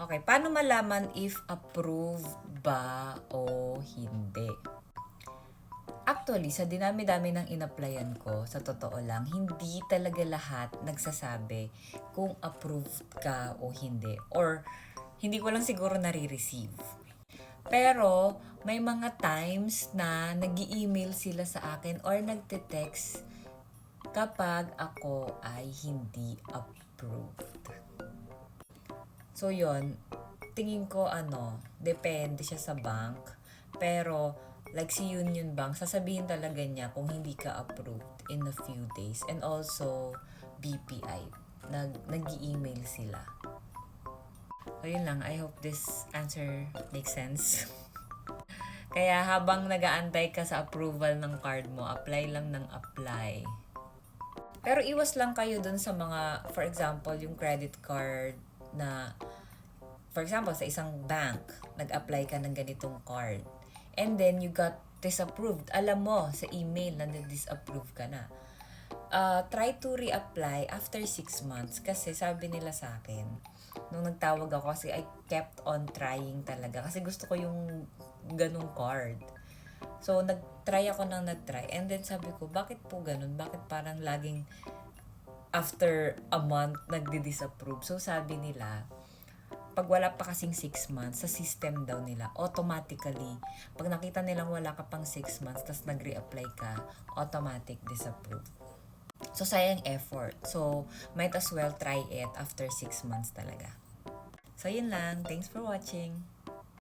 Okay, paano malaman if approved ba o hindi? Actually, sa dinami-dami ng in-applyan ko, sa totoo lang, hindi talaga lahat nagsasabi kung approved ka o hindi. Or, hindi ko lang siguro nare-receive. Pero, may mga times na nag email sila sa akin or nagte-text kapag ako ay hindi approved. So, yon tingin ko depende siya sa bank. Pero, like si Union Bank, sasabihin talaga niya kung hindi ka approved in a few days. And also, BPI, nag-email sila. So, yun lang. I hope this answer makes sense. Kaya habang nag-aantay ka sa approval ng card mo, apply lang ng apply. Pero iwas lang kayo dun sa mga, for example, yung credit card na, for example, sa isang bank, nag-apply ka ng ganitong card. And then, you got disapproved. Alam mo sa email na disapprove ka na. Try to reapply after 6 months. Kasi sabi nila sa akin, nung nagtawag ako, kasi I kept on trying talaga. Kasi gusto ko yung ganung card. So, nag-try ako ng nag-try. And then sabi ko, bakit po ganun? Bakit parang laging after a month nagdi-disapprove? So, sabi nila, pag wala pa kasing 6 months, sa system daw nila, automatically, pag nakita nilang wala ka pang 6 months, tas nag-reapply ka, automatic disapprove. So, sayang effort. So, might as well try it after 6 months talaga. So, yun lang. Thanks for watching.